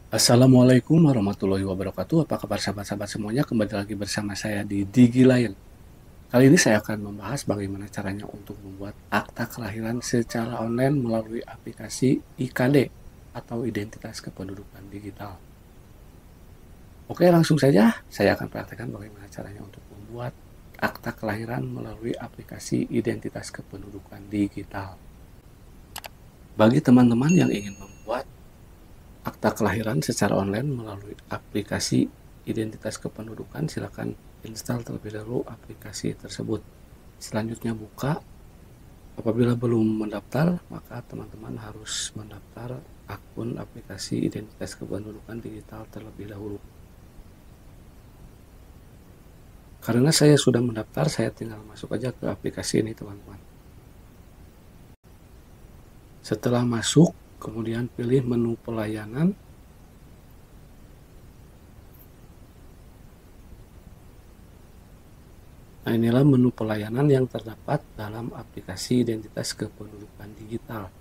Assalamualaikum warahmatullahi wabarakatuh. Apa kabar sahabat-sahabat semuanya? Kembali lagi bersama saya di Digi Lain. Kali ini saya akan membahas bagaimana caranya untuk membuat akta kelahiran secara online melalui aplikasi IKD atau Identitas Kependudukan Digital. Oke, langsung saja saya akan praktekkan bagaimana caranya untuk membuat akta kelahiran melalui aplikasi Identitas Kependudukan Digital. Bagi teman-teman yang ingin membuat akta kelahiran secara online melalui aplikasi Identitas Kependudukan, silakan install terlebih dahulu aplikasi tersebut. Selanjutnya buka. Apabila belum mendaftar, maka teman-teman harus mendaftar akun aplikasi Identitas Kependudukan Digital terlebih dahulu. Karena saya sudah mendaftar, saya tinggal masuk aja ke aplikasi ini, teman-teman. Setelah masuk, kemudian pilih menu pelayanan. Nah, inilah menu pelayanan yang terdapat dalam aplikasi Identitas Kependudukan Digital.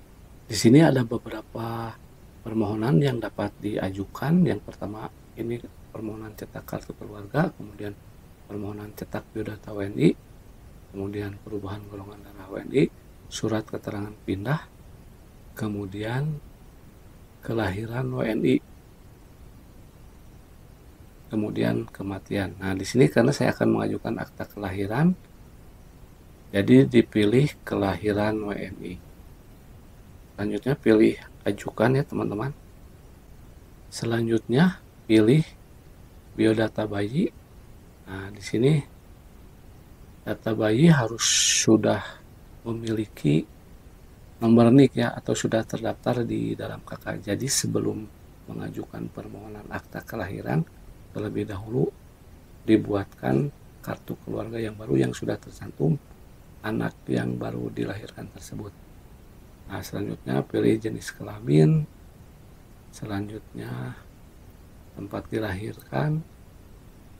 Di sini ada beberapa permohonan yang dapat diajukan. Yang pertama, ini permohonan cetak kartu keluarga, kemudian permohonan cetak biodata WNI, kemudian perubahan golongan darah WNI, surat keterangan pindah, kemudian kelahiran WNI, kemudian kematian. Nah, di sini karena saya akan mengajukan akta kelahiran, jadi dipilih kelahiran WNI. Selanjutnya pilih ajukan ya, teman-teman. Selanjutnya pilih biodata bayi. Nah, di sini data bayi harus sudah memiliki nomor NIK ya, atau sudah terdaftar di dalam KK. Jadi sebelum mengajukan permohonan akta kelahiran, terlebih dahulu dibuatkan kartu keluarga yang baru yang sudah tercantum anak yang baru dilahirkan tersebut. Nah, selanjutnya pilih jenis kelamin, selanjutnya tempat dilahirkan,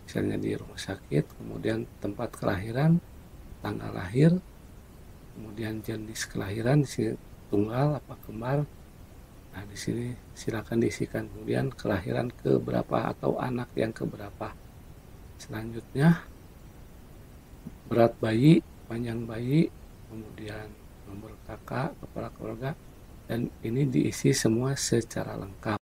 misalnya di rumah sakit, kemudian tempat kelahiran, tanggal lahir, kemudian jenis kelahiran, di sini tunggal apa kembar. Nah, di sini silakan diisikan, kemudian kelahiran ke berapa atau anak yang keberapa. Selanjutnya berat bayi, panjang bayi, kemudian nomor kakak, kepala keluarga, dan ini diisi semua secara lengkap.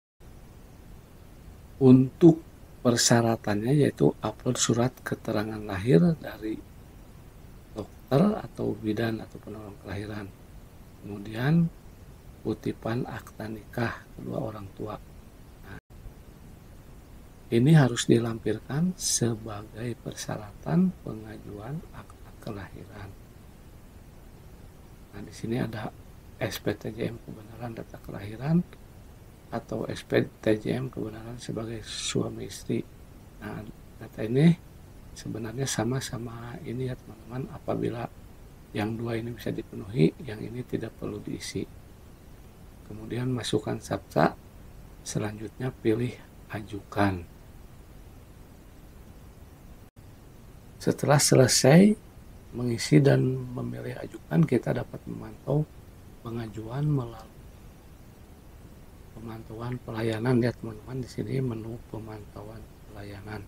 Untuk persyaratannya yaitu upload surat keterangan lahir dari dokter atau bidan atau penolong kelahiran, kemudian kutipan akta nikah kedua orang tua. Nah, ini harus dilampirkan sebagai persyaratan pengajuan akta kelahiran. Nah, di sini ada SPTJM kebenaran data kelahiran atau SPTJM kebenaran sebagai suami istri. Nah, data ini sebenarnya sama-sama ini ya, teman-teman. Apabila yang dua ini bisa dipenuhi, yang ini tidak perlu diisi. Kemudian masukkan SAPTA, selanjutnya pilih ajukan. Setelah selesai mengisi dan memilih ajukan, kita dapat memantau pengajuan melalui pemantauan pelayanan ya, teman-teman. Di sini menu pemantauan pelayanan.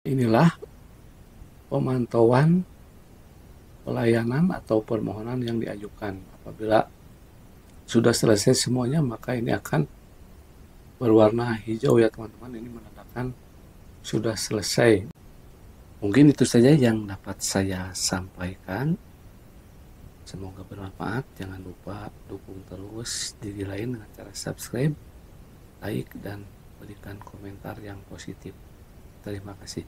Inilah pemantauan pelayanan atau permohonan yang diajukan. Apabila sudah selesai semuanya, maka ini akan berwarna hijau ya, teman-teman. Ini menandakan sudah selesai. Mungkin itu saja yang dapat saya sampaikan. Semoga bermanfaat. Jangan lupa dukung terus Digi Lain dengan cara subscribe, like, dan berikan komentar yang positif. Terima kasih.